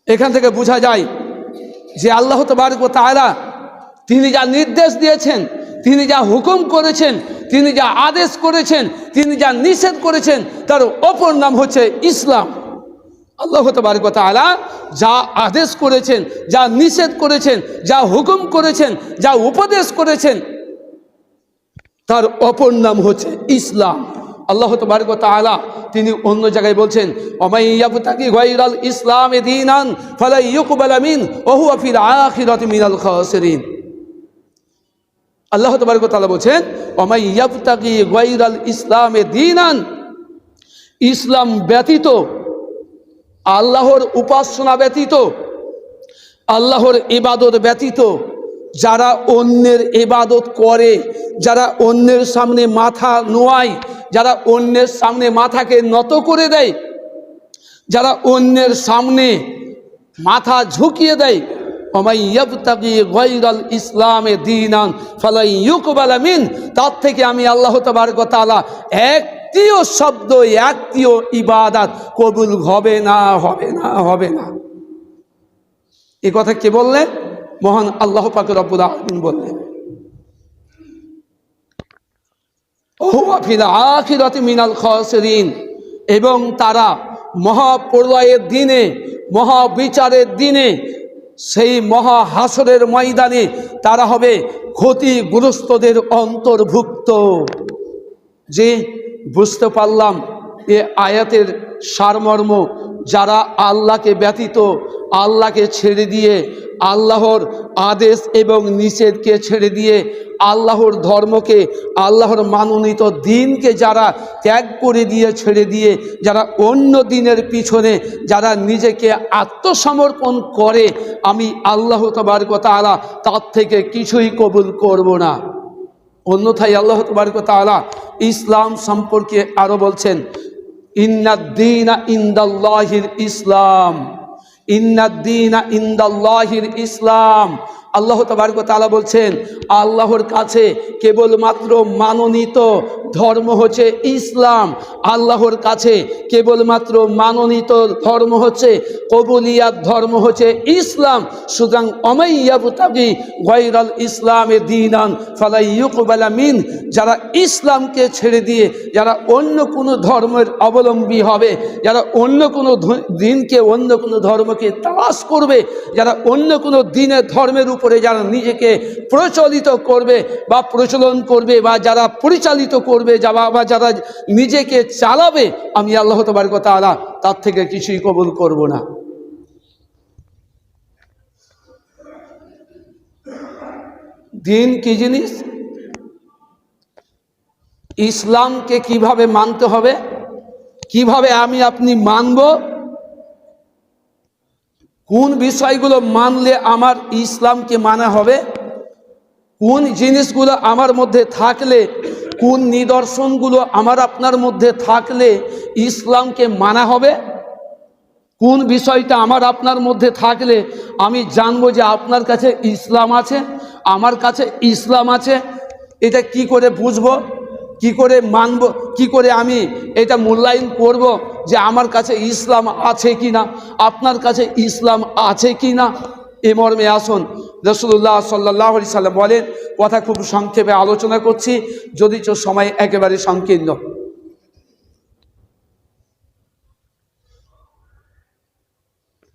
এখান থেকে বোঝা যায় যে আল্লাহ তাবারক ওয়া তাআলা তিনি যা নির্দেশ দিয়েছেন, তিনি যা হুকুম করেছেন, তিনি যা আদেশ করেছেন, তিনি যা নিষেধ করেছেন, তার অপর নাম হচ্ছে ইসলাম। আল্লাহ তাবারক ওয়া তাআলা যা আদেশ করেছেন, যা নিষেধ করেছেন, যা হুকুম করেছেন, যা উপদেশ করেছেন, তার অপর নাম হচ্ছে ইসলাম। আল্লাহ তাবারক ওয়া তাআলা তিনি অন্য জায়গায় বলছেন, ওমাই ইয়াবতাগি গায়রাল ইসলামি দীনান ফালা ইউকবালা মিন ওয়া হুয়া ফিল আখিরাতি মিনাল খাসিরিন। আল্লাহ তাবারক ওয়া তাআলা বলছেন, ওমাই ইয়াবতাগি গায়রাল ইসলামি দীনান, ইসলাম ব্যতীত, আল্লাহর উপাসনা ব্যতীত, আল্লাহর ইবাদত ব্যতীত যারা অন্যের ইবাদত করে, যারা অন্যের সামনে মাথা নোয়ায়, যারা অন্যের সামনে মাথাকে নত করে দেয়, যারা অন্যের সামনে মাথা ঝুঁকিয়ে দেয়, ওমাই ইয়াবতাগি গায়রাল ইসলামি দীনান ফালা ইউকবালা মিন, তার থেকে আমি আল্লাহ তাবারক ওয়া তাআলা একটিও শব্দ, একটিও ইবাদত কবুল হবে না, হবে না, হবে না। এই কথা কে বললেন? মহান আল্লাহ পাক রব্বুল আলামিন বললেন। ওহুয়া ফিল আখিরাতি মিনাল খাসিরিন, এবং তারা মহাপ্রলয়ের দিনে, মহাবিচারের দিনে, সেই মহা হাসরের ময়দানে তারা হবে ক্ষতিগ্রস্তদের অন্তর্ভুক্ত। যে বুঝতে পারলাম এ আয়াতের সারমর্ম, যারা আল্লাহকে ব্যতীত, আল্লাহকে ছেড়ে দিয়ে, আল্লাহর আদেশ এবং নিষেধকে ছেড়ে দিয়ে, আল্লাহর ধর্মকে, আল্লাহর মানোনীত দিনকে যারা ত্যাগ করে দিয়ে, ছেড়ে দিয়ে, যারা অন্য দিনের পিছনে যারা নিজেকে আত্মসমর্পণ করে, আমি আল্লাহ তাবারক ওয়া তাআলা তার থেকে কিছুই কবুল করব না। অন্যথায় আল্লাহ তাবারক ওয়া তাআলা ইসলাম সম্পর্কে আরো বলছেন, ইন্নাদ-দীনা ইনদাল্লাহিল ইসলাম, ইন্নাদ-দীনা ইনদাল্লাহিল ইসলাম। আল্লাহ তাবারক ওয়া তাআলা বলছেন, আল্লাহর কাছে কেবলমাত্র মানোনীত ধর্ম হচ্ছে ইসলাম, আল্লাহর কাছে কেবলমাত্র মানোনীত ধর্ম হচ্ছে, কবুলিয়াত ধর্ম হচ্ছে ইসলাম। সুতরাং ওমাই ইয়াবতাগি গায়রাল ইসলামি দীনান ফালা ইউকবালা মিন, যারা ইসলামকে ছেড়ে দিয়ে যারা অন্য কোনো ধর্মের অবলম্বী হবে, যারা অন্য কোনো দিনকে, অন্য কোনো ধর্মকে তালাশ করবে, যারা অন্য কোনো দিনের ধর্মের উপরে যারা নিজেকে প্রচলিত করবে বা প্রচলন করবে, বা যারা পরিচালিত করবে, বা যারা নিজেকে চালাবে, আমি আল্লাহ তাবারক ওয়া তাআলা তার থেকে কিছুই কবুল করব না। দিন কি জিনিস? ইসলামকে কিভাবে মানতে হবে, কিভাবে আমি আপনি মানব, কোন বিষয়গুলো মানলে আমার ইসলামকে মানা হবে, কোন জিনিসগুলো আমার মধ্যে থাকলে, কোন নিদর্শনগুলো আমার আপনার মধ্যে থাকলে ইসলামকে মানা হবে, কোন বিষয়টা আমার আপনার মধ্যে থাকলে আমি জানবো যে আপনার কাছে ইসলাম আছে, আমার কাছে ইসলাম আছে। এটা কি করে বুঝবো, কি করে মানব, কি করে আমি এটা মূল্যায়ন করব যে আমার কাছে ইসলাম আছে কি না, আপনার কাছে ইসলাম আছে কি না? এ মর্মে আসুন রাসূলুল্লাহ সাল্লাল্লাহু আলাইহি সাল্লাম বলেন, কথা খুব সংক্ষেপে আলোচনা করছি, যদি সময় একেবারে সংকীর্ণ।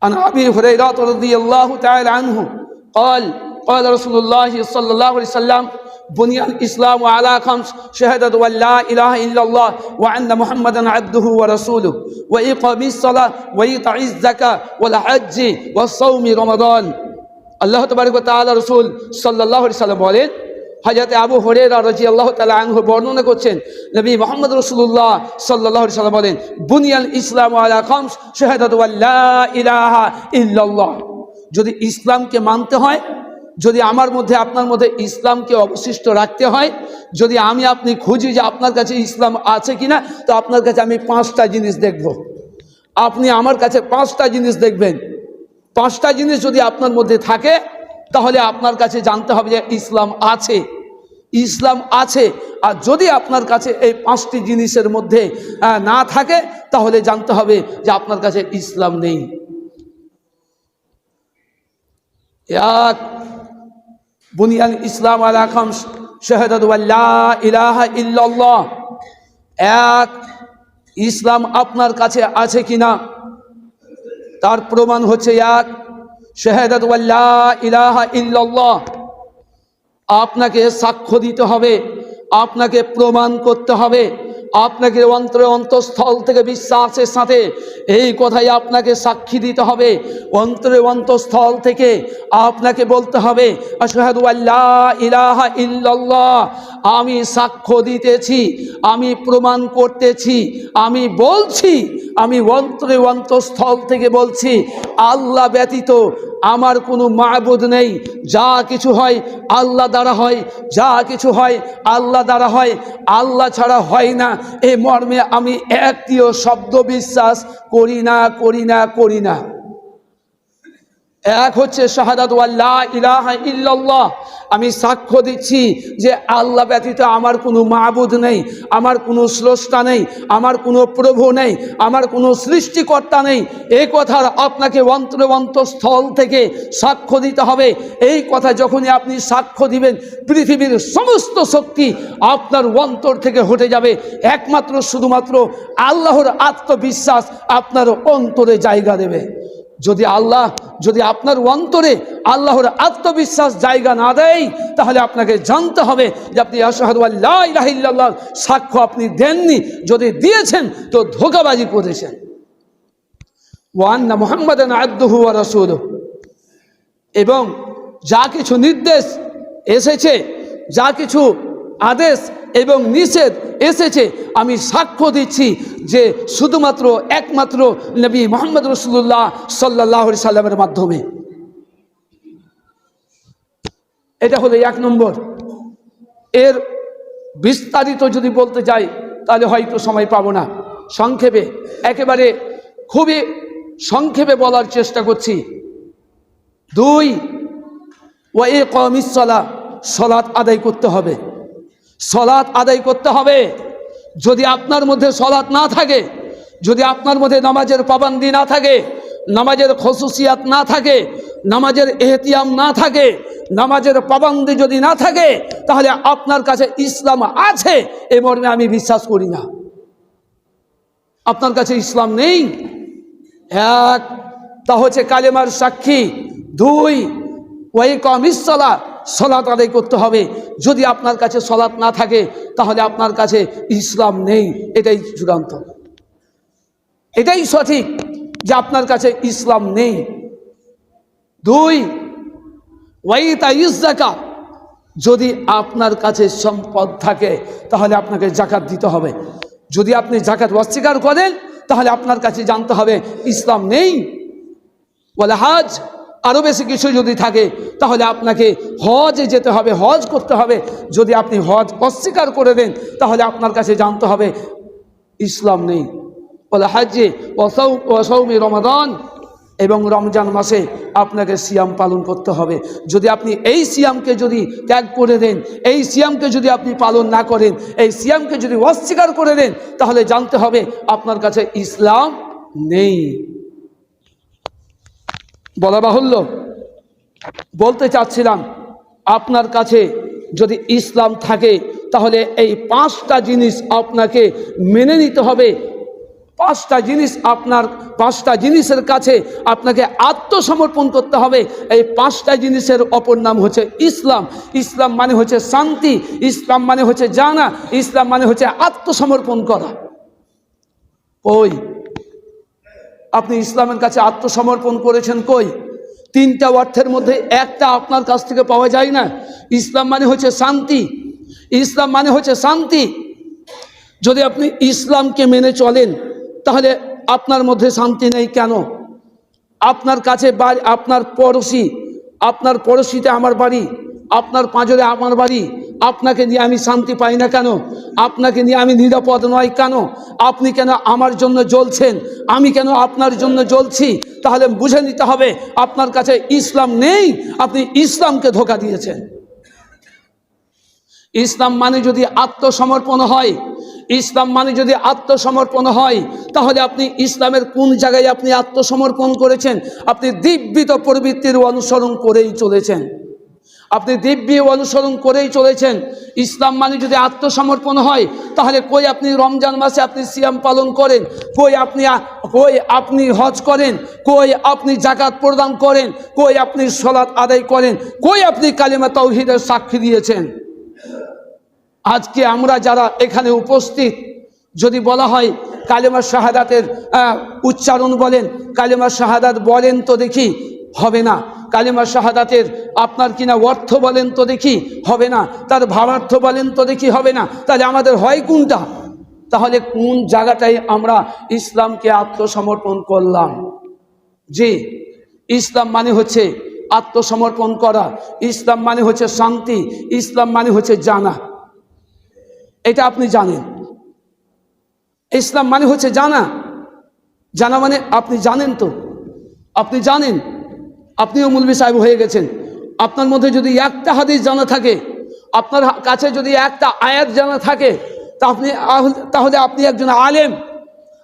عن أبي هريرة رضي الله تعالى عنه قال قال رسول الله صلى الله عليه وسلم بني الإسلام على خمس شهادة أن لا إله إلا الله وأن محمدا عبده ورسوله وإقام الصلاة وإيتاء الزكاة والحج والصوم رمضان। আল্লাহ তাবারক ওয়া তাআলা রাসূল সাল্লাল্লাহু আলাইহি সাল্লাম বলেন, হযরত আবু হুরায়রা রাদিয়াল্লাহু তাআলা আনহু বর্ণনা করছেন, নবী মুহাম্মদ রাসূলুল্লাহ সাল্লাল্লাহু আলাইহি সাল্লাম বলেন, বুনিয়াল ইসলামু আলা খামস শাহাদাতু আল্লা ইলাহা ইল্লাল্লাহ। যদি ইসলামকে মানতে হয়, যদি আমার মধ্যে আপনার মধ্যে ইসলামকে অবশিষ্ট রাখতে হয়, যদি আমি আপনি খুঁজি যে আপনার কাছে ইসলাম আছে কিনা, তো আপনার কাছে আমি 5টা জিনিস দেখব, আপনি আমার কাছে 5টা জিনিস দেখবেন। 5টা জিনিস যদি আপনার মধ্যে থাকে, তাহলে আপনার কাছে জানতে হবে যে ইসলাম আছে, ইসলাম আছে। আর যদি আপনার কাছে এই 5টি জিনিসের মধ্যে না থাকে, তাহলে জানতে হবে যে আপনার কাছে ইসলাম নেই। এক বুনিয়াল ইসলাম আলা খামস শাহাদাতু আল্লা ইলাহা ইল্লাল্লাহ। এক, ইসলাম আপনার কাছে আছে কিনা তার প্রমাণ হচ্ছে এক, শাহাদাতু আল্লা ইলাহা ইল্লাল্লাহ। আপনাকে সাক্ষ্য দিতে হবে, আপনাকে প্রমাণ করতে হবে, আপনাকে অন্তরে অন্তঃস্থল থেকে বিশ্বাসের সাথে এই কথাই আপনাকে সাক্ষী দিতে হবে। অন্তরে অন্তঃস্থল থেকে আপনাকে বলতে হবে আশহাদু আল্লা ইলাহা ইল্লাল্লাহ, আমি সাক্ষ্য দিতেছি, আমি প্রমাণ করতেছি, আমি বলছি, আমি অন্তরে অন্তঃস্থল থেকে বলছি আল্লাহ ব্যতীত আমার কোনো মাবুদ নেই। যা কিছু হয় আল্লাহ দ্বারা হয়, যা কিছু হয় আল্লাহ দ্বারা হয়, আল্লাহ ছাড়া হয় না। এই মর্মে আমি একটিও শব্দ বিশ্বাস করি না, করি না, করি না। এক হচ্ছে শাহাদাতু আল্লা ইলাহা ইল্লাল্লাহ, আমি সাক্ষ্য দিচ্ছি যে আল্লাহ ব্যতীত আমার কোনো মাবুদ নেই, আমার কোনো স্রষ্টা নেই, আমার কোনো প্রভু নেই, আমার কোনো সৃষ্টিকর্তা নেই। এই কথার আপনাকে অন্তরে অন্তঃস্থল থেকে সাক্ষ্য দিতে হবে। এই কথা যখনই আপনি সাক্ষ্য দিবেন পৃথিবীর সমস্ত শক্তি আপনার অন্তর থেকে হটে যাবে। একমাত্র শুধুমাত্র আল্লাহর আত্মবিশ্বাস আপনার অন্তরে জায়গা দেবে। যদি আপনার অন্তরে আল্লাহর আত্মবিশ্বাস জায়গা না দেয় তাহলে আপনাকে জানতে হবে যে আপনি আশহাদু আল্লা ইলাহা ইল্লাল্লাহ সাক্ষ্য আপনি দেননি। যদি দিয়েছেন তো ধোঁকাবাজি করেছেন। ওয়া আন্না মুহাম্মাদান আবদুহু ওয়া রাসূলুহু, এবং যা কিছু নির্দেশ এসেছে, যা কিছু আদেশ এবং নিষেধ এসেছে, আমি সাক্ষ্য দিচ্ছি যে শুধুমাত্র একমাত্র নবী মুহাম্মদ রাসূলুল্লাহ সাল্লাল্লাহু আলাইহি সাল্লামের মাধ্যমে। এটা হলো এক নম্বর। এর বিস্তারিত যদি বলতে যাই তাহলে হয়তো সময় পাবো না। সংক্ষেপে, একেবারে খুবই সংক্ষেপে বলার চেষ্টা করছি। দুই, ওয়া ইকামিস সালাহ, সালাত আদায় করতে হবে, সালাত আদায় করতে হবে। যদি আপনার মধ্যে সালাত না থাকে, যদি আপনার মধ্যে নামাজের পাবন্দি না থাকে, নামাজের খুসুসিয়াত না থাকে, নামাজের এহতিয়াম না থাকে, নামাজের পাবন্দি যদি না থাকে, তাহলে আপনার কাছে ইসলাম আছে এই মর্মে আমি বিশ্বাস করি না। আপনার কাছে ইসলাম নেই। এক, তা হচ্ছে কালেমার সাক্ষী। দুই, ওয়া ইকামিস সালাহ, সালাত আদায় করতে হবে। যদি আপনার কাছে সালাত না থাকে তাহলে আপনার কাছে ইসলাম নেই। এটাই চূড়ান্ত, এটাই সঠিক যে আপনার কাছে ইসলাম নেই। দুই, ওয়া ইতাইজ যাকাত, যদি আপনার কাছে সম্পদ থাকে তাহলে আপনাকে যাকাত দিতে হবে। যদি আপনি যাকাত অস্বীকার করেন তাহলে আপনার কাছে জানতে হবে ইসলাম নেই। ওয়াল হজ, আরও বেশি কিছু যদি থাকে তাহলে আপনাকে হজে যেতে হবে, হজ করতে হবে। যদি আপনি হজ অস্বীকার করে দেন তাহলে আপনার কাছে জানতে হবে ইসলাম নেই। ওয়াল হজ্জে ওয়া সাওমি রমাদান, এবং রমজান মাসে আপনাকে সিয়াম পালন করতে হবে। যদি আপনি এই সিয়ামকে যদি ত্যাগ করে দেন, এই সিয়ামকে যদি আপনি পালন না করেন, এই সিয়ামকে যদি অস্বীকার করে দেন তাহলে জানতে হবে আপনার কাছে ইসলাম নেই। বলা বাহুল্য, বলতে চাচ্ছিলাম আপনার কাছে যদি ইসলাম থাকে তাহলে এই পাঁচটা জিনিস আপনাকে মেনে নিতে হবে। পাঁচটা জিনিসের কাছে আপনাকে আত্মসমর্পণ করতে হবে। এই পাঁচটা জিনিসের অপর নাম হচ্ছে ইসলাম। ইসলাম মানে হচ্ছে শান্তি, ইসলাম মানে হচ্ছে জানা, ইসলাম মানে হচ্ছে আত্মসমর্পণ করা। কই আপনি ইসলামের কাছে আত্মসমর্পণ করেছেন? কই? তিনটা অর্থের মধ্যে একটা আপনার কাছ থেকে পাওয়া যায় না। ইসলাম মানে হচ্ছে শান্তি, ইসলাম মানে হচ্ছে শান্তি। যদি আপনি ইসলামকে মেনে চলেন তাহলে আপনার মধ্যে শান্তি নেই কেন? আপনার কাছে বাড়ি, আপনার পড়োশিতে আমার বাড়ি, আপনার পাঁজরে আমার বাড়ি, আপনাকে নিয়ে আমি শান্তি পাই না কেন? আপনাকে নিয়ে আমি নিরাপদ নয় কেন? আপনি কেন আমার জন্য জ্বলছেন, আমি কেন আপনার জন্য জ্বলছি? তাহলে বুঝে নিতে হবে আপনার কাছে ইসলাম নেই, আপনি ইসলামকে ধোঁকা দিয়েছেন। ইসলাম মানে যদি আত্মসমর্পণ হয়, ইসলাম মানে যদি আত্মসমর্পণ হয়, তাহলে আপনি ইসলামের কোন জায়গায় আপনি আত্মসমর্পণ করেছেন? আপনি দিব্যিত প্রবৃত্তির অনুসরণ করেই চলেছেন, আপনি দিব্যি অনুসরণ করেই চলেছেন। ইসলাম মানে যদি আত্মসমর্পণ হয়, তাহলে কই আপনি রমজান মাসে আপনি সিয়াম পালন করেন, কই আপনি হজ করেন, কই আপনি যাকাত প্রদান করেন, কই আপনি সালাত আদায় করেন, কই আপনি কালিমা তাওহীদের সাক্ষী দিয়েছেন? আজকে আমরা যারা এখানে উপস্থিত, যদি বলা হয় কালেমা শাহাদাতের উচ্চারণ বলেন, কালেমা শাহাদাত বলেন তো দেখি, হবে না। কালেমা শাহাদাতের আপনার কিনা অর্থ বলেন তো দেখি, হবে না। তার ভাবার্থ বলেন তো দেখি, হবে না। তাহলে আমাদের হয় কোনটা? তাহলে কোন জায়গাটায় আমরা ইসলামকে আত্মসমর্পণ করলাম? জি, ইসলাম মানে হচ্ছে আত্মসমর্পণ করা, ইসলাম মানে হচ্ছে শান্তি, ইসলাম মানে হচ্ছে জানা। এটা আপনি জানেন, ইসলাম মানে হচ্ছে জানা। জানা মানে আপনি জানেন তো, আপনি জানেন, আপনিও মৌলভী সাহেব হয়ে গেছেন। আপনার মধ্যে যদি একটা হাদিস জানা থাকে, আপনার কাছে যদি একটা আয়াত জানা থাকে, তাহলে আপনি একজন আলেম।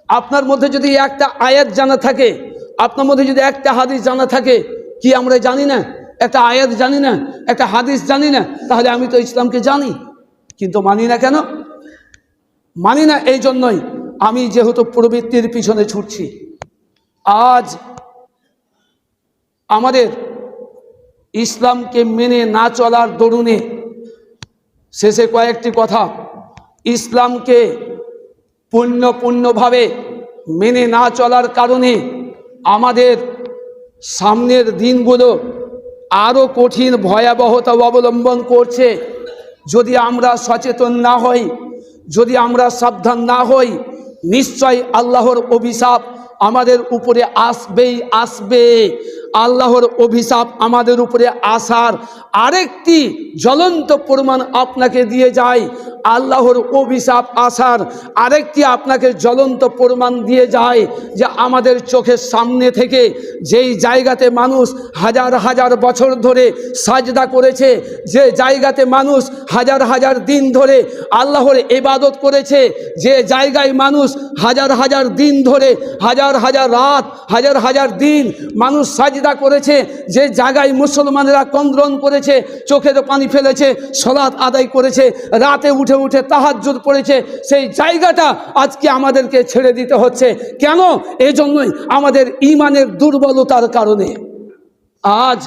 আপনার মধ্যে যদি একটা আয়াত জানা থাকে, আপনার মধ্যে যদি একটা হাদিস জানা থাকে, কি আমরা জানি না? একটা আয়াত জানি না, একটা হাদিস জানি না, তাহলে আমি তো ইসলামকে জানি, কিন্তু মানি না। কেন মানি না? এই জন্যই আমি যেহেতু প্রবৃত্তির পিছনে ছুটছি। আজ আমাদের ইসলামকে মেনে না চলার দরুনে, শেষে কয়েকটি কথা, ইসলামকে পূর্ণভাবে মেনে না চলার কারণে আমাদের সামনের দিনগুলো আরও কঠিন ভয়াবহতা অবলম্বন করছে। যদি আমরা সচেতন না হই, যদি আমরা সাবধান না হই, নিশ্চয় আল্লাহর অভিশাপ আমাদের উপরে আসবেই আসবে। আল্লাহর অভিশাপ আমাদের উপরে আসার আরেকটি জ্বলন্ত প্রমাণ আপনাকে দিয়ে যায়। আল্লাহর অভিশাপ আসার আরেকটি আপনাকে জ্বলন্ত প্রমাণ দিয়ে যায় যে আমাদের চোখের সামনে থেকে যেই জায়গাতে মানুষ হাজার হাজার বছর ধরে সাজদা করেছে, যে জায়গাতে মানুষ হাজার হাজার দিন ধরে আল্লাহর ইবাদত করেছে, যে জায়গায় মানুষ হাজার হাজার দিন ধরে, হাজার হাজার রাত, হাজার হাজার দিন মানুষ সাজদা করেছে, যে জায়গায় মুসলমানেরা কন্দরন করেছে, চোখের পানি ফেলেছে, সালাত আদায় করেছে, রাতে উঠে উঠে তাহাজ্জুদ পড়েছে, সেই জায়গাটা আজকে আমাদেরকে ছেড়ে দিতে হচ্ছে। কেন? এই জন্যই আমাদের ঈমানের দুর্বলতার কারণে। আজ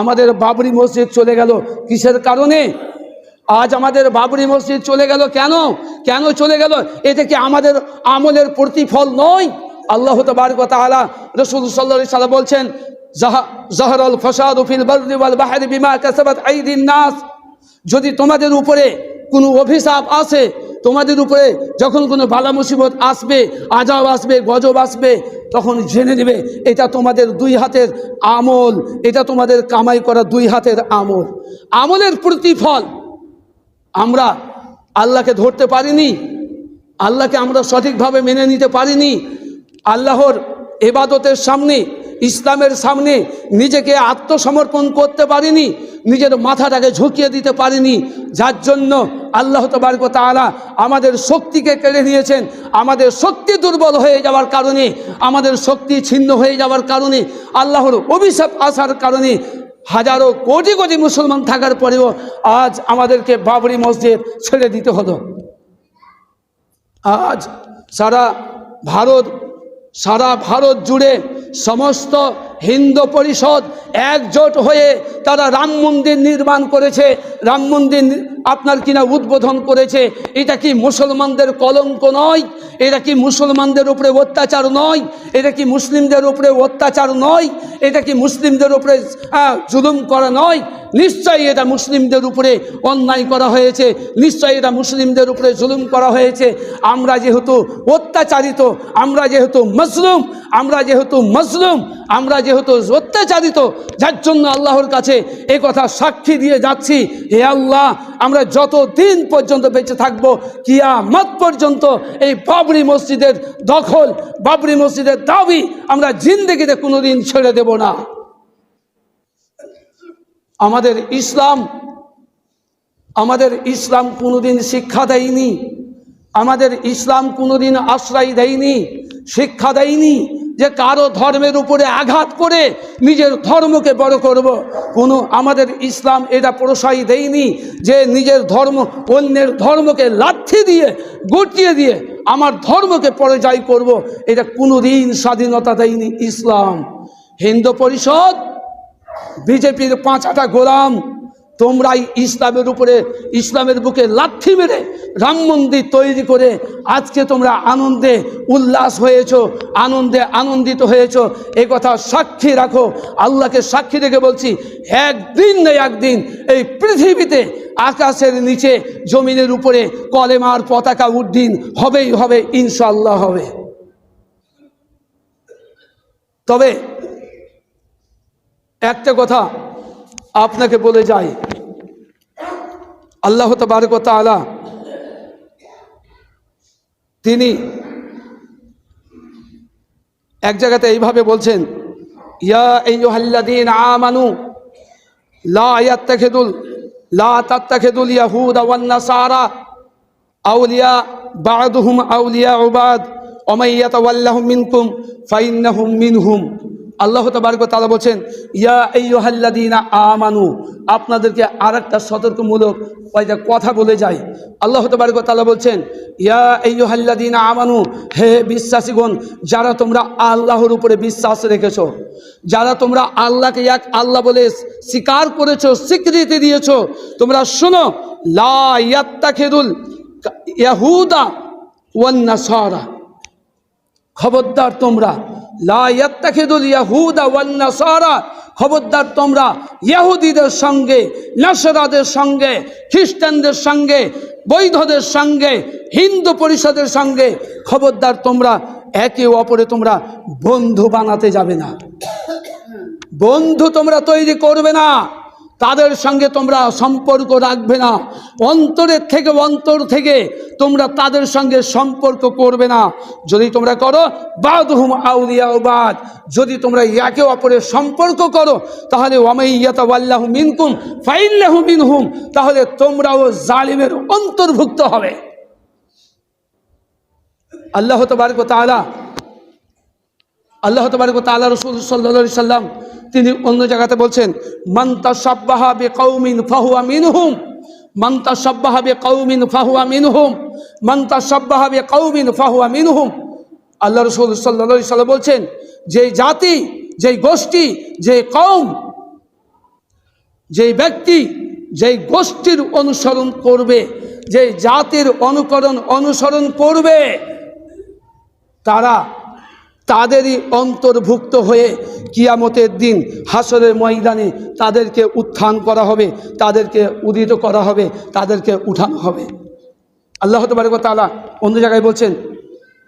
আমাদের বাবরি মসজিদ চলে গেল কিসের কারণে? আজ আমাদের বাবরি মসজিদ চলে গেল কেন? কেন চলে গেল? এটা কি আমাদের আমলের প্রতিফল নয়? আল্লাহ তাবারক ওয়া তাআলা, রাসূল সাল্লাল্লাহু আলাইহি সাল্লাম বলছেন, জাহরাল ফাসাদু ফিল বাররি ওয়াল বাহরি বিমা কাসাবাত আইদিন নাস। যদি তোমাদের উপরে কোনো অভিশাপ আসে, তোমাদের উপরে যখন কোনো বালা মুসিবত আসবে, আযাব আসবে, গজব আসবে, তখন জেনে নেবে এটা তোমাদের দুই হাতের আমল, এটা তোমাদের কামাই করা দুই হাতের আমল, আমলের প্রতিফল। আমরা আল্লাহকে ধরতে পারিনি, আল্লাহকে আমরা সঠিকভাবে মেনে নিতে পারিনি, আল্লাহর ইবাদতের সামনে, ইসলামের সামনে নিজেকে আত্মসমর্পণ করতে পারিনি, নিজের মাথাটাকে ঝুঁকিয়ে দিতে পারিনি, যার জন্য আল্লাহ তাবারক ওয়া তাআলা আমাদের শক্তিকে কেড়ে নিয়েছেন। আমাদের শক্তি দুর্বল হয়ে যাওয়ার কারণে, আমাদের শক্তি ছিন্ন হয়ে যাওয়ার কারণে, আল্লাহর অভিশাপ আসার কারণে হাজারো কোটি কোটি মুসলমান থাকার পরেও আজ আমাদেরকে বাবরি মসজিদ ছেড়ে দিতে হলো। আজ সারা ভারত জুড়ে সমস্ত হিন্দু পরিষদ একজোট হয়ে তারা রাম মন্দির নির্মাণ করেছে, রাম মন্দির আপনার কিনা উদ্বোধন করেছে। এটা কি মুসলমানদের কলঙ্ক নয়? এটা কি মুসলমানদের উপরে অত্যাচার নয়? এটা কি মুসলিমদের উপরে অত্যাচার নয়? এটা কি মুসলিমদের উপরে জুলুম করা নয়? নিশ্চয়ই এটা মুসলিমদের উপরে অন্যায় করা হয়েছে, নিশ্চয়ই এটা মুসলিমদের উপরে জুলুম করা হয়েছে। আমরা যেহেতু অত্যাচারিত, আমরা যেহেতু মজলুম, আমরা যেহেতু অত্যাচারিত, যার জন্য আল্লাহর কাছে এই কথা সাক্ষী দিয়ে যাচ্ছি, হে আল্লাহ, আমরা যতদিন পর্যন্ত বেঁচে থাকবো, কিয়ামত পর্যন্ত এই বাবরি মসজিদের দখল, বাবরি মসজিদের দাবি আমরা জিন্দেগিতে কোনোদিন ছেড়ে দেব না। আমাদের ইসলাম কোনোদিন শিক্ষা দেয়নি, আমাদের ইসলাম কোনোদিন আশ্রয় দেয়নি, শিক্ষা দেয়নি যে কারো ধর্মের উপরে আঘাত করে নিজের ধর্মকে বড় করব। আমাদের ইসলাম এটা প্রশ্রয় দেয়নি যে নিজের ধর্ম অন্যের ধর্মকে লাথি দিয়ে গুটিয়ে দিয়ে আমার ধর্মকে পরাজয় করব। এটা কোনোদিন স্বাধীনতা দেয়নি ইসলাম। হিন্দু পরিষদ, বিজেপির 5 গোলাম, তোমরাই ইসলামের উপরে, ইসলামের বুকে লাথি মেরে রাম মন্দির তৈরি করে আজকে তোমরা আনন্দে উল্লাস হয়েছো, আনন্দে আনন্দিত হয়েছো। এই কথা সাক্ষী রাখো, আল্লাহকে সাক্ষী রেখে বলছি, একদিন না একদিন এই পৃথিবীতে আকাশের নিচে জমিনের উপরে কলেমার পতাকা উড্ডীন হবেই হবে, ইনশাআল্লাহ হবে। তবে একটা কথা আপনাকে বলে যাই, আল্লাহ তাবারক ওয়া তাআলা তিনি এক জায়গাতে এইভাবে বলছেন, ইয়া আইয়ুহাল্লাযীনা আমানু লা তাত্তাখিদুল ইয়াহুদা ওয়ান নাসারা আউলিয়া বা'দুহুম আউলিয়া বা'দ ওয়া মান ইয়াতাওয়াল্লাহুম মিনকুম ফাইন্নাহুম মিনহুম। আল্লাহ তাবারক ওয়া তাআলা বলছেন, ইয়া আইয়ুহাল্লাযীনা আমানু, আপনাদেরকে আরেকটা সতর্কমূলক কথা বলে যায়। আল্লাহ তাবারক ওয়া তাআলা বলছেন, ইয়া আইয়ুহাল্লাযীনা আমানু, হে বিশ্বাসীগণ, যারা তোমরা আল্লাহর উপরে বিশ্বাস রেখেছো, যারা তোমরা আল্লাহকে এক আল্লাহ বলে স্বীকার করেছো, স্বীকৃতি দিয়েছো, তোমরা শোনো, লা ইয়াত্তাখিদুল ইয়াহুদা ওয়ান নাসারা, খবরদার তোমরা, লা ইয়াত্তাখিদুল ইয়াহুদা ওয়ান নাসারা, খবরদার তোমরা ইহুদিদের সঙ্গে, নাসারাদের সঙ্গে, খ্রিস্টানদের সঙ্গে, বৌদ্ধদের সঙ্গে, হিন্দু পরিষদের সঙ্গে খবরদার তোমরা একে অপরে তোমরা বন্ধু বানাতে যাবে না, বন্ধু তোমরা তৈরি করবে না, তাদের সঙ্গে তোমরা সম্পর্ক রাখবে না, অন্তর থেকে তোমরা তাদের সঙ্গে সম্পর্ক করবে না। যদি তোমরা করো, বা'দুহুম আউলিয়া বা'দ, যদি তোমরা একে অপরের সম্পর্ক করো, তাহলে ওয়া মান ইয়াতাওয়াল্লাহু মিনকুম ফাইন্নাহু মিনহুম, তাহলে তোমরাও জালিমের অন্তর্ভুক্ত হবে। আল্লাহ তাবারক ওয়া তাআলা রাসূল সাল্লাল্লাহু আলাইহি সাল্লাম তিনি অন্য জায়গাতে বলছেন, মান তাশাব্বাহা বিকাউমিন ফাহুয়া মিনহুম, মান তাশাব্বাহা বিকাউমিন ফাহুয়া মিনহুম, মান তাশাব্বাহা বিকাউমিন ফাহুয়া মিনহুম। আল্লাহ রাসূল সাল্লাল্লাহু আলাইহি সাল্লাম বলছেন, যেই জাতি, যেই গোষ্ঠী, যেই কওম, যেই ব্যক্তি যেই গোষ্ঠীর অনুসরণ করবে, যেই জাতির অনুসরণ করবে, তাদেরই অন্তর্ভুক্ত হয়ে কিয়ামতের দিন হাসরের ময়দানে তাদেরকে উত্থান করা হবে, তাদেরকে উদিত করা হবে, তাদেরকে উঠানো হবে। আল্লাহ তাবারক ওয়া তাআলা অন্য জায়গায় বলছেন,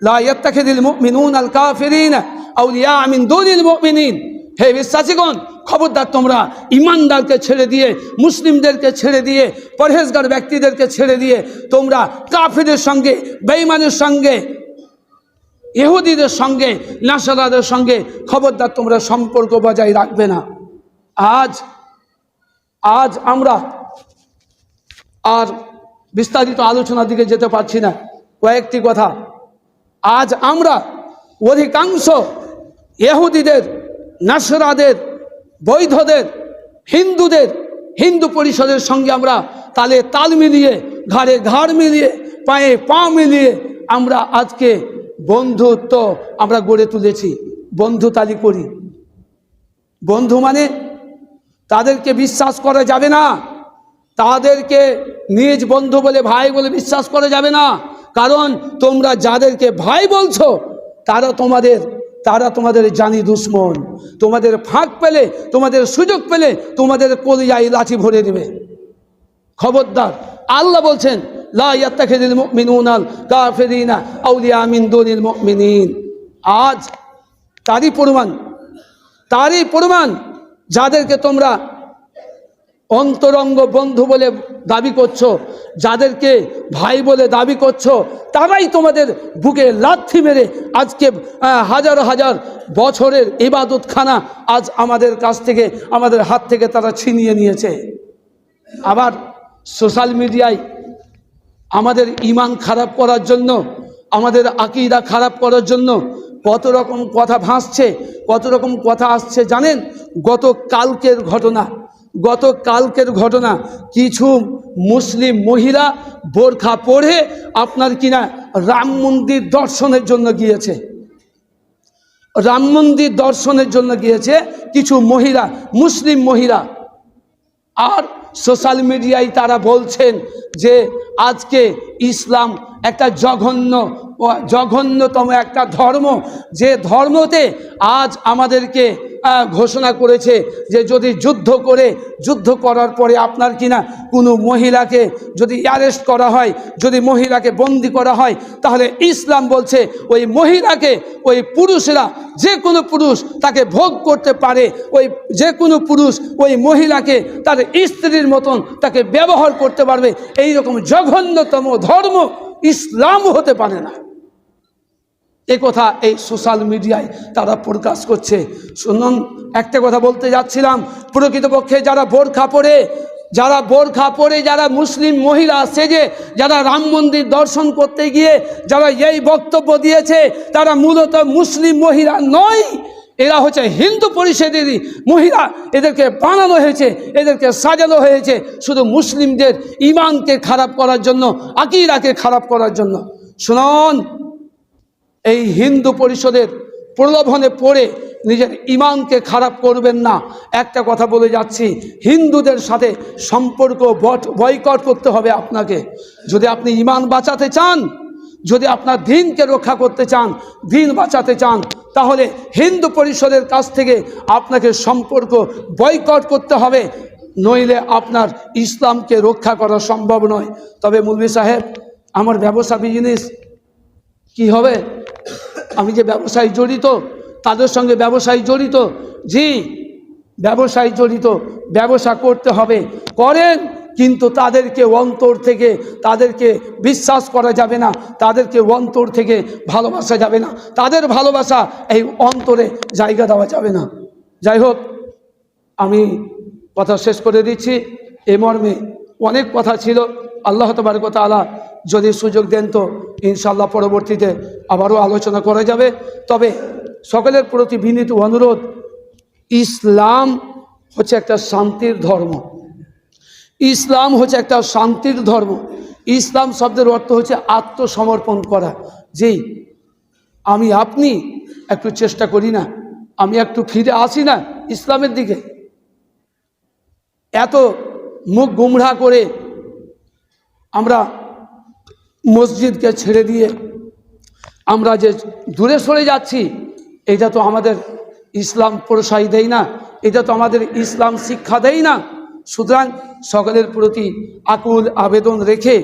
লা ইয়াত্তাখিযুল মুমিনুনাল কাফিরিনা আউলিয়া মিন দুনিল মুমিনিন, হে বিশ্বাসীগণ, খবরদার তোমরা ইমানদারকে ছেড়ে দিয়ে, মুসলিমদেরকে ছেড়ে দিয়ে, পরহেজগার ব্যক্তিদেরকে ছেড়ে দিয়ে তোমরা কাফিরের সঙ্গে, বেঈমানের সঙ্গে, ইহুদিদের সঙ্গে, নাসারাদের সঙ্গে খবরদার তোমরা সম্পর্ক বজায় রাখবে না। আজ আমরা আর বিস্তারিত আলোচনার দিকে যেতে পারছি না, কয়েকটি কথা। আজ আমরা অধিকাংশ ইহুদিদের, নাসারাদের, বৌদ্ধদের, হিন্দু পরিষদের সঙ্গে আমরা তালে তাল মিলিয়ে, ঘাড়ে ঘাড় মিলিয়ে, পায়ে পা মিলিয়ে আমরা আজকে বন্ধুত্ব আমরা গড়ে তুলেছি, বন্ধুতালি করি। বন্ধু মানে তাদেরকে বিশ্বাস করা যাবে না, তাদেরকে নিজ বন্ধু বলে, ভাই বলে বিশ্বাস করা যাবে না। কারণ তোমরা যাদেরকে ভাই বলছো তারা তোমাদের জানি দুশ্মন, তোমাদের ফাঁক পেলে, তোমাদের সুযোগ পেলে তোমাদের কলিজায় লাঠি ভরে দেবে। খবরদার, আল্লাহ বলছেন, লা ইয়াত্তাখিযুল মুমিনুনাল কাফিরিনা আউলিয়া মিন দুনিল মুমিনিন। আজ তারই প্রমাণ যাদেরকে তোমরা অন্তরঙ্গ বন্ধু বলে দাবি করছো, যাদেরকে ভাই বলে দাবি করছো, তারাই তোমাদের বুকে লাথি মেরে আজকে হাজার হাজার বছরের ইবাদতখানা আজ আমাদের কাছ থেকে, আমাদের হাত থেকে তারা ছিনিয়ে নিয়েছে। আবার সোশ্যাল মিডিয়ায় আমাদের ঈমান খারাপ করার জন্য, আমাদের আকীদা খারাপ করার জন্য কত রকম কথা ভাসছে, কত রকম কথা আসছে জানেন? গতকালকের ঘটনা কিছু মুসলিম মহিলা বোরখা পরে আপনার কিনা রাম মন্দির দর্শনের জন্য গিয়েছে। রাম মন্দির দর্শনের জন্য গিয়েছে কিছু মহিলা, মুসলিম মহিলা। আর সোশ্যাল মিডিয়ায় তারা বলছেন যে আজকে ইসলাম একটা জঘন্যতম একটা ধর্ম, যে ধর্মতে আজ আমাদেরকে ঘোষণা করেছে যে যদি যুদ্ধ করার পরে আপনার কিনা কোনো মহিলাকে যদি অ্যারেস্ট করা হয়, যদি মহিলাকে বন্দি করা হয়, তাহলে ইসলাম বলছে ওই মহিলাকে ওই পুরুষরা, যে কোনো পুরুষ তাকে ভোগ করতে পারে, ওই যে কোনো পুরুষ ওই মহিলাকে তার স্ত্রীর মতন তাকে ব্যবহার করতে পারবে। এই রকম জঘন্যতম ধর্ম ইসলাম হতে পারে না। এ কথা এই সোশ্যাল মিডিয়ায় তারা প্রকাশ করছে। শুনুন, একটা কথা বলতে যাচ্ছিলাম, প্রকৃতপক্ষে যারা বোরখা পরে যারা মুসলিম মহিলা সেজে যারা রাম মন্দির দর্শন করতে গিয়ে যারা এই বক্তব্য দিয়েছে, তারা মূলত মুসলিম মহিলা নয়, এরা হচ্ছে হিন্দু পরিষদেরই মহিলা। এদেরকে বানানো হয়েছে, এদেরকে সাজানো হয়েছে শুধু মুসলিমদের ঈমানকে খারাপ করার জন্য, আকীদাকে খারাপ করার জন্য। শুনুন, এই হিন্দু পরিষদের প্রলোভনে পড়ে নিজের ঈমানকে খারাপ করবেন না। একটা কথা বলে যাচ্ছি, হিন্দুদের সাথে সম্পর্ক বয়কট করতে হবে আপনাকে। যদি আপনি ঈমান বাঁচাতে চান, যদি আপনার দ্বীনকে রক্ষা করতে চান, দ্বীন বাঁচাতে চান, তাহলে হিন্দু পরিষদের কাছ থেকে আপনাকে সম্পর্ক বয়কট করতে হবে, নইলে আপনার ইসলামকে রক্ষা করা সম্ভব নয়। তবে মৌলভী সাহেব, আমার ব্যবসা বিজনেস কি হবে? আমি যে ব্যবসায় জড়িত, তাদের সঙ্গে ব্যবসায় জড়িত, জি ব্যবসায় জড়িত, ব্যবসা করতে হবে, করেন, কিন্তু তাদেরকে অন্তর থেকে তাদেরকে বিশ্বাস করা যাবে না, তাদেরকে অন্তর থেকে ভালোবাসা যাবে না, তাদের ভালোবাসা এই অন্তরে জায়গা দেওয়া যাবে না। যাই হোক, আমি কথা শেষ করে দিচ্ছি। এ মর্মে অনেক কথা ছিল, আল্লাহ তাবারক ওয়া তাআলা যদি সুযোগ দেন তো ইনশাআল্লাহ পরবর্তীতে আবারও আলোচনা করা যাবে। তবে সকলের প্রতি বিনীত অনুরোধ, ইসলাম হচ্ছে একটা শান্তির ধর্ম। ইসলাম হচ্ছে একটা শান্তির ধর্ম। ইসলাম শব্দের অর্থ হচ্ছে আত্মসমর্পণ করা। জি, আপনি একটু চেষ্টা করি না, আমি একটু ফিরে আসি না ইসলামের দিকে। এত মুখ গুমরা করে আমরা মসজিদকে ছেড়ে দিয়ে আমরা যে দূরে সরে যাচ্ছি, এটা তো আমাদের ইসলাম প্রশ্রয় দেয় না, এটা তো আমাদের ইসলাম শিক্ষা দেয় না। সুতরাং সকলের প্রতি আকুল আবেদন রেখে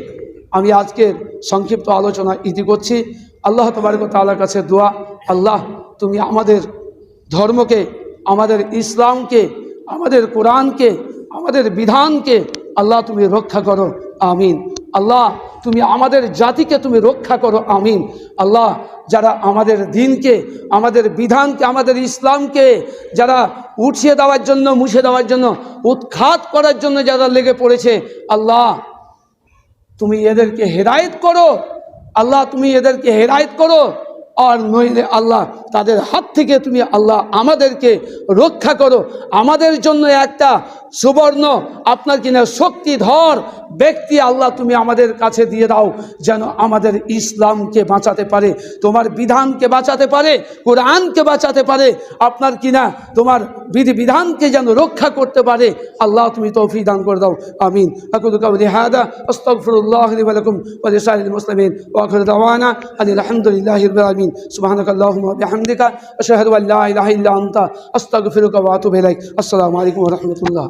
আমি আজকের সংক্ষিপ্ত আলোচনা ইতি করছি। আল্লাহ তাবারক ওয়া তাআলার কাছে দোয়া, আল্লাহ তুমি আমাদের ধর্মকে, আমাদের ইসলামকে, আমাদের কোরআনকে, আমাদের বিধানকে আল্লাহ তুমি রক্ষা করো, আমিন। আল্লাহ তুমি আমাদের জাতিকে তুমি রক্ষা করো, আমিন। আল্লাহ যারা আমাদের দ্বীনকে, আমাদের বিধানকে, আমাদের ইসলামকে যারা উঠিয়ে দেওয়ার জন্য, মুছে দেওয়ার জন্য, উৎখাত করার জন্য যারা লেগে পড়েছে, আল্লাহ তুমি এদেরকে হেদায়েত করো, আল্লাহ তুমি এদেরকে হেদায়েত করো। আর নইলে আল্লাহ তাদের হাত থেকে তুমি আল্লাহ আমাদেরকে রক্ষা করো। আমাদের জন্য একটা সুবর্ণ আপনার কিনা শক্তিধর ব্যক্তি আল্লাহ তুমি আমাদের কাছে দিয়ে দাও, যেন আমাদের ইসলামকে বাঁচাতে পারে, তোমার বিধানকে বাঁচাতে পারে, কোরআনকে বাঁচাতে পারে, আপনার কিনা তোমার বিধিবিধানকে যেন রক্ষা করতে পারে। আল্লাহ তুমি তৌফিক দান করে দাও, আমিন। আকুলু কাউলি হাদা আস্তাগফিরুল্লাহ লি ওয়া লাকুম ওয়া লিসাইরিল মুসলিমিন ওয়া আখিরু দাওয়ানা আলহামদুলিল্লাহি রাব্বিল আলামিন। সুবহানাকাল্লাহুম্মা ওয়া বিহামদিকা আশহাদু আল্লা ইলাহা ইল্লা আনতা আস্তাগফিরুকা ওয়া আতুবু ইলাইক। আসসালামু আলাইকুম ওয়া রাহমাতুল্লাহ।